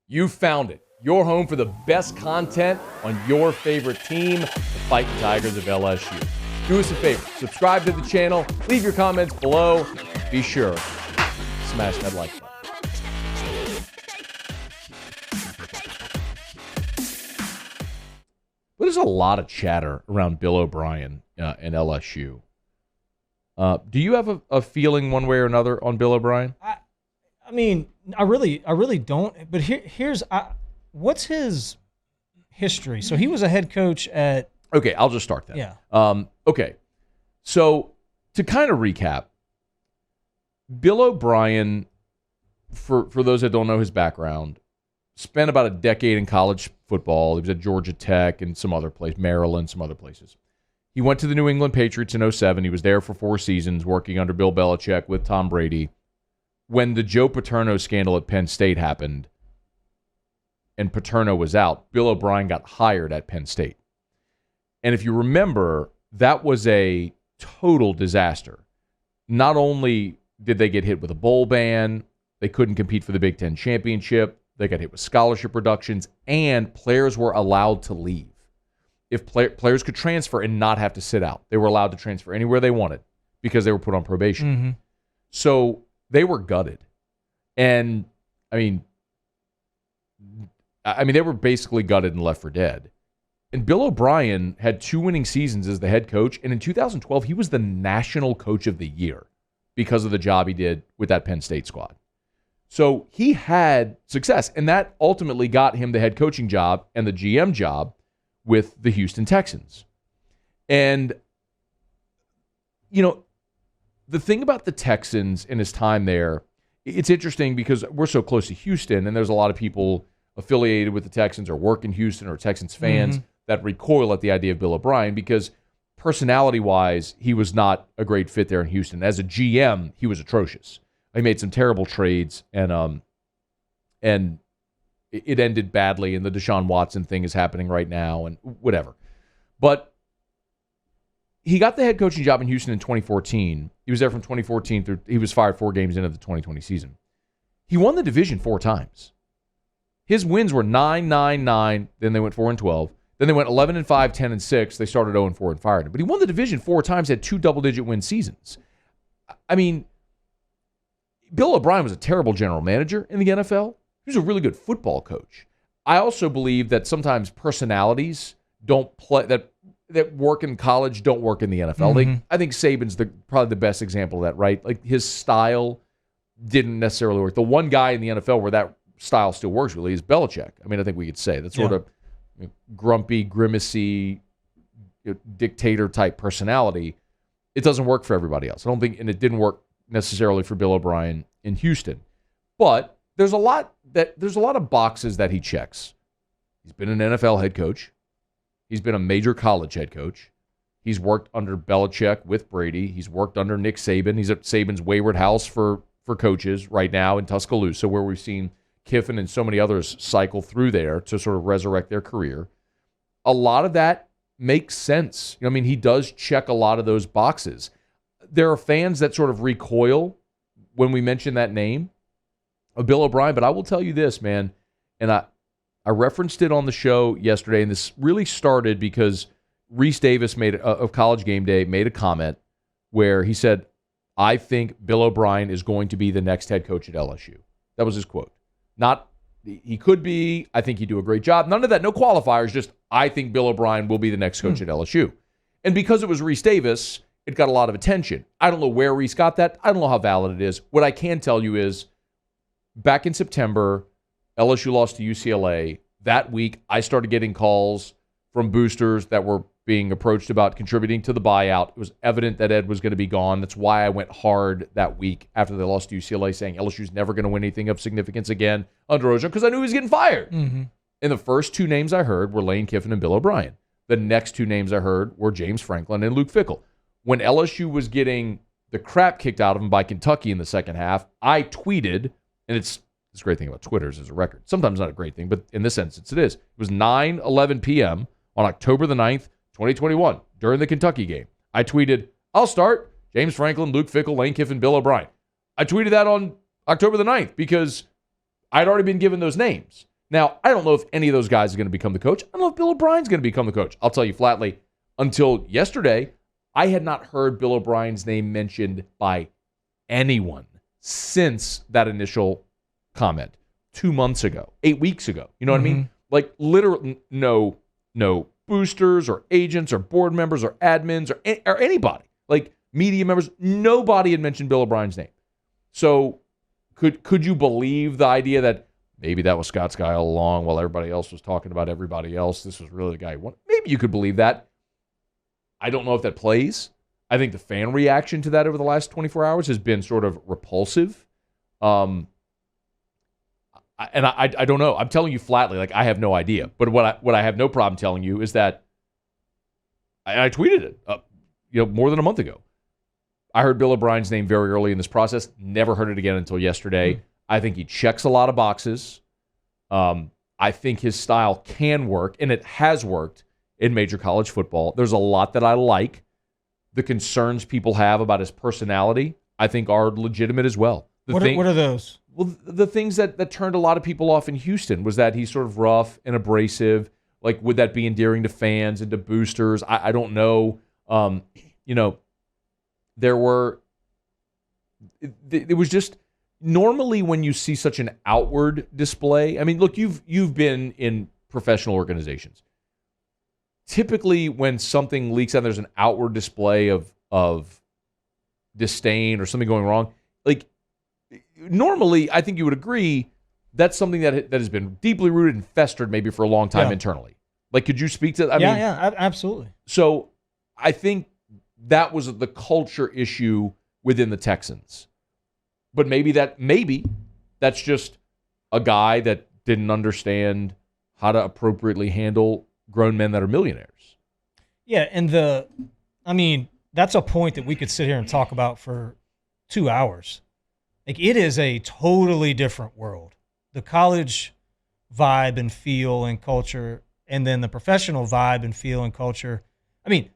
You found it. Your home for the best content on your favorite team, the Fighting Tigers of LSU. Do us a favor. Subscribe to the channel. Leave your comments below. Be sure to smash that like button. But there's a lot of chatter around Bill O'Brien and LSU. Do you have a feeling one way or another on Bill O'Brien? I mean, I really don't. But here's what's his history? So he was a head coach at. Okay, I'll just start that. Yeah. Okay, so to kind of recap, Bill O'Brien, for those that don't know his background, spent about a decade in college football. He was at Georgia Tech and some other place, Maryland, some other places. He went to the New England Patriots in 2007. He was there for 4 seasons, working under Bill Belichick with Tom Brady. When the Joe Paterno scandal at Penn State happened and Paterno was out, Bill O'Brien got hired at Penn State. And if you remember, that was a total disaster. Not only did they get hit with a bowl ban, they couldn't compete for the Big Ten championship, they got hit with scholarship reductions, and players were allowed to leave. If players could transfer and not have to sit out, they were allowed to transfer anywhere they wanted because they were put on probation. Mm-hmm. So they were gutted. And, I mean, they were basically gutted and left for dead. And Bill O'Brien had 2 winning seasons as the head coach, and in 2012, he was the National Coach of the Year because of the job he did with that Penn State squad. So he had success, and that ultimately got him the head coaching job and the GM job with the Houston Texans. And, you know, the thing about the Texans and his time there, it's interesting because we're so close to Houston, and there's a lot of people affiliated with the Texans or work in Houston or Texans fans that recoil at the idea of Bill O'Brien because personality-wise, he was not a great fit there in Houston. As a GM, he was atrocious. He made some terrible trades, and it ended badly, and the Deshaun Watson thing is happening right now, and whatever. But he got the head coaching job in Houston in 2014. He was there from 2014 through, he was fired 4 games into the 2020 season. He won the division 4 times. His wins were 9-9-9, then they went 4-12. Then they went 11-5, 10-6. They started 0-4 and fired him. But he won the division 4 times, had 2 double-digit win seasons. I mean, Bill O'Brien was a terrible general manager in the NFL. He was a really good football coach. I also believe that sometimes personalities don't play, that work in college don't work in the NFL. Mm-hmm. I think Saban's probably the best example of that, right? Like his style didn't necessarily work. The one guy in the NFL where that style still works really is Belichick. I mean, I think we could say that sort of grumpy, grimacy, dictator-type personality. It doesn't work for everybody else. I don't think, and it didn't work necessarily for Bill O'Brien in Houston. But there's a lot of boxes that he checks. He's been an NFL head coach. He's been a major college head coach. He's worked under Belichick with Brady. He's worked under Nick Saban. He's at Saban's wayward house for coaches right now in Tuscaloosa, where we've seen Kiffin and so many others cycle through there to sort of resurrect their career. A lot of that makes sense. I mean, he does check a lot of those boxes. There are fans that sort of recoil when we mention that name of Bill O'Brien, but I will tell you this, man, and I referenced it on the show yesterday, and this really started because Reese Davis of College Game Day made a comment where he said, I think Bill O'Brien is going to be the next head coach at LSU. That was his quote. Not, he could be, I think he'd do a great job. None of that, no qualifiers, just I think Bill O'Brien will be the next coach at LSU. And because it was Reese Davis, it got a lot of attention. I don't know where Reese got that. I don't know how valid it is. What I can tell you is, back in September, LSU lost to UCLA. That week, I started getting calls from boosters that were being approached about contributing to the buyout. It was evident that Ed was going to be gone. That's why I went hard that week after they lost to UCLA, saying LSU's never going to win anything of significance again under Ojo because I knew he was getting fired. Mm-hmm. And the first 2 names I heard were Lane Kiffin and Bill O'Brien. The next 2 names I heard were James Franklin and Luke Fickell. When LSU was getting the crap kicked out of them by Kentucky in the second half, I tweeted, and it's this great thing about Twitter is a record. Sometimes not a great thing, but in this instance it is. It was 9:11 p.m. on October the 9th, 2021, during the Kentucky game. I tweeted, I'll start James Franklin, Luke Fickell, Lane Kiffin, Bill O'Brien. I tweeted that on October the 9th because I'd already been given those names. Now, I don't know if any of those guys are going to become the coach. I don't know if Bill O'Brien's going to become the coach. I'll tell you flatly, until yesterday, I had not heard Bill O'Brien's name mentioned by anyone since that initial comment 2 months ago, 8 weeks ago. You know what I mean? Like, literally no boosters or agents or board members or admins or anybody, like media members. Nobody had mentioned Bill O'Brien's name. So could you believe the idea that maybe that was Scott's guy all along while everybody else was talking about everybody else? This was really the guy who won. Maybe you could believe that. I don't know if that plays. I think the fan reaction to that over the last 24 hours has been sort of repulsive. And I don't know. I'm telling you flatly, like, I have no idea. But what I have no problem telling you is that I tweeted it, more than a month ago. I heard Bill O'Brien's name very early in this process. Never heard it again until yesterday. I think he checks a lot of boxes. I think his style can work, and it has worked in major college football. There's a lot that I like. The concerns people have about his personality, I think, are legitimate as well. What are those? Well, the things that turned a lot of people off in Houston was that he's sort of rough and abrasive. Like, would that be endearing to fans and to boosters? I don't know. There were... It was just... Normally when you see such an outward display... I mean, look, you've been in professional organizations. Typically, when something leaks out, there's an outward display of disdain or something going wrong. Like, normally, I think you would agree that's something that has been deeply rooted and festered maybe for a long time internally. Like, could you speak to that? Yeah, absolutely. So I think that was the culture issue within the Texans. But maybe that's just a guy that didn't understand how to appropriately handle grown men that are millionaires. Yeah, and that's a point that we could sit here and talk about for 2 hours. Like, it is a totally different world. The college vibe and feel and culture, and then the professional vibe and feel and culture. I mean,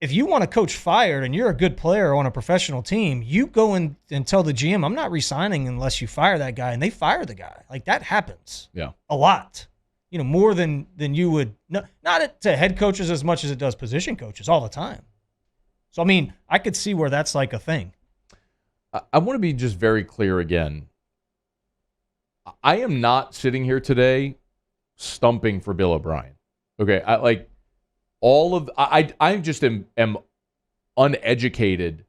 if you want a coach fired and you're a good player on a professional team, you go and tell the GM, I'm not re-signing unless you fire that guy, and they fire the guy. Like, that happens a lot. More than you would, not to head coaches as much as it does position coaches all the time. So, I mean, I could see where that's like a thing. I want to be just very clear again. I am not sitting here today stumping for Bill O'Brien. Okay, I just am uneducated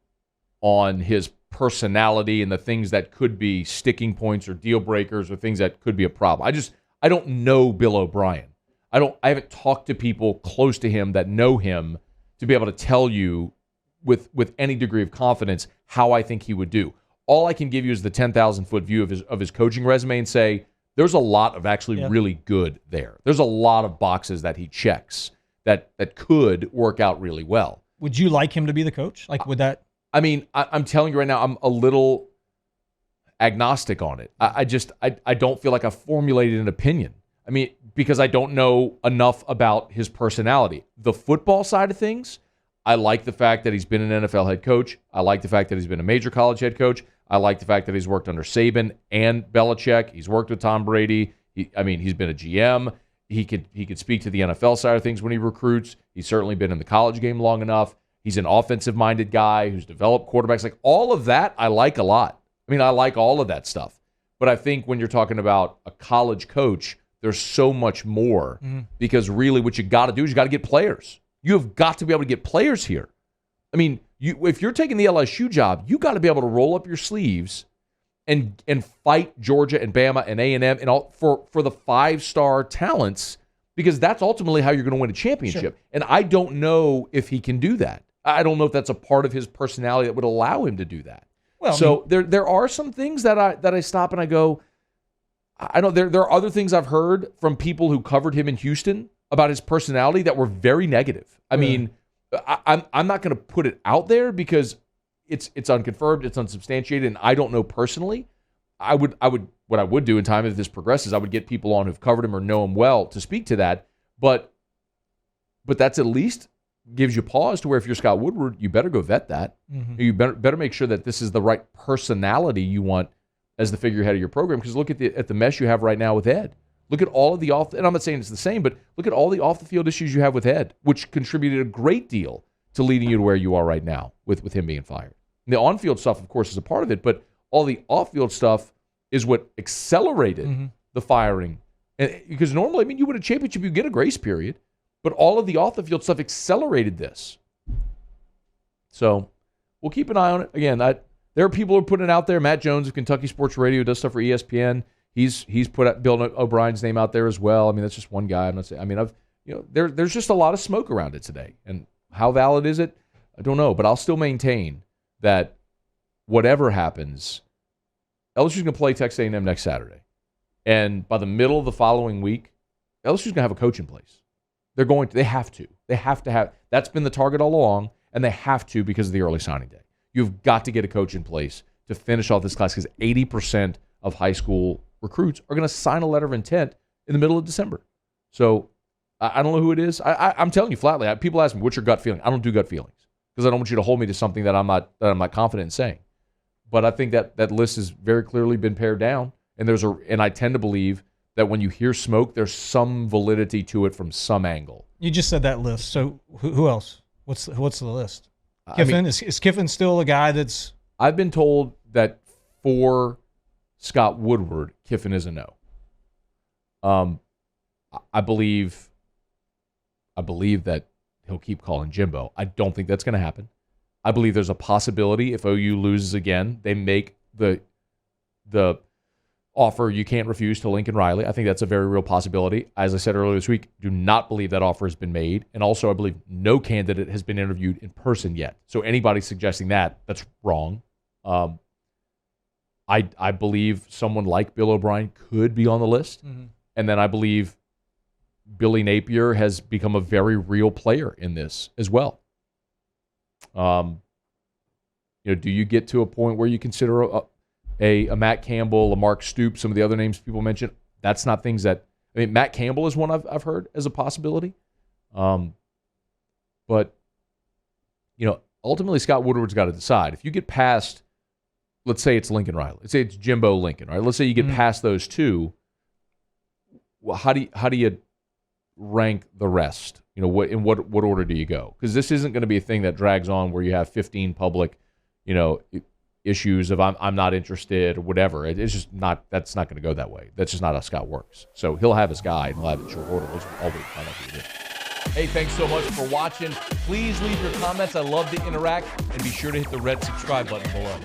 on his personality and the things that could be sticking points or deal breakers or things that could be a problem. I don't know Bill O'Brien. I haven't talked to people close to him that know him to be able to tell you with any degree of confidence how I think he would do. All I can give you is the 10,000-foot view of his coaching resume and say there's a lot of actually really good there. There's a lot of boxes that he checks that could work out really well. Would you like him to be the coach? Like, would that? I mean, I'm telling you right now, I'm a little agnostic on it. I don't feel like I've formulated an opinion. I mean, because I don't know enough about his personality. The football side of things, I like the fact that he's been an NFL head coach. I like the fact that he's been a major college head coach. I like the fact that he's worked under Saban and Belichick. He's worked with Tom Brady. He's been a GM. He could speak to the NFL side of things when he recruits. He's certainly been in the college game long enough. He's an offensive-minded guy who's developed quarterbacks. Like, all of that, I like a lot. I mean, I like all of that stuff. But I think when you're talking about a college coach, there's so much more because really what you got to do is you got to get players. You have got to be able to get players here. I mean, if you're taking the LSU job, you got to be able to roll up your sleeves and fight Georgia and Bama and A&M and all for the 5-star talents, because that's ultimately how you're going to win a championship. Sure. And I don't know if he can do that. I don't know if that's a part of his personality that would allow him to do that. Well, so there are some things that I stop and I go, I don't. There are other things I've heard from people who covered him in Houston about his personality that were very negative. I mean, I'm not going to put it out there because it's unconfirmed, it's unsubstantiated, and I don't know personally. What I would do in time if this progresses, I would get people on who've covered him or know him well to speak to that. But that's at least gives you pause to where if you're Scott Woodward, you better go vet that. Mm-hmm. You better make sure that this is the right personality you want as the figurehead of your program, because look at the mess you have right now with Ed. Look at all of the and I'm not saying it's the same, but look at all the off-the-field issues you have with Ed, which contributed a great deal to leading you to where you are right now with him being fired. And the on-field stuff, of course, is a part of it, but all the off-field stuff is what accelerated the firing. And because normally, I mean, you win a championship, you get a grace period, but all of the off-the-field stuff accelerated this. So we'll keep an eye on it. Again, there are people who are putting it out there. Matt Jones of Kentucky Sports Radio does stuff for ESPN. He's put Bill O'Brien's name out there as well. I mean, that's just one guy. I'm not saying. I mean, there's just a lot of smoke around it today, and how valid is it? I don't know, but I'll still maintain that whatever happens, LSU's going to play Texas A&M next Saturday, and by the middle of the following week, LSU's going to have a coach in place. They have to have. That's been the target all along, and they have to because of the early signing day. You've got to get a coach in place to finish off this class because 80% of high school recruits are going to sign a letter of intent in the middle of December. So I don't know who it is. I'm telling you flatly. People ask me, "What's your gut feeling?" I don't do gut feelings because I don't want you to hold me to something that I'm not confident in saying. But I think that list has very clearly been pared down, and I tend to believe that when you hear smoke, there's some validity to it from some angle. You just said that list. So who else? What's the list? Kiffin? Is Kiffin still a guy that's... I've been told that for Scott Woodward, Kiffin is a no. I believe that he'll keep calling Jimbo. I don't think that's going to happen. I believe there's a possibility if OU loses again, they make the offer you can't refuse to Lincoln Riley. I think that's a very real possibility. As I said earlier this week, do not believe that offer has been made. And also, I believe no candidate has been interviewed in person yet. So anybody suggesting that's wrong. I believe someone like Bill O'Brien could be on the list. Mm-hmm. And then I believe Billy Napier has become a very real player in this as well. Do you get to a point where you consider a Matt Campbell, a Mark Stoops, some of the other names people mentioned? That's not things that... I mean, Matt Campbell is one I've heard as a possibility. But, ultimately Scott Woodward's got to decide. If you get past, let's say it's Lincoln Riley. Let's say it's Jimbo Lincoln, right? Let's say you get past those two. Well, how do you rank the rest? In what order do you go? Because this isn't going to be a thing that drags on where you have 15 public, issues of I'm not interested or whatever. It's just not. That's not going to go that way. That's just not how Scott works. So he'll have his guy and he'll have it in short order. We'll always find out who it is. Hey, thanks so much for watching. Please leave your comments. I love to interact, and be sure to hit the red subscribe button below.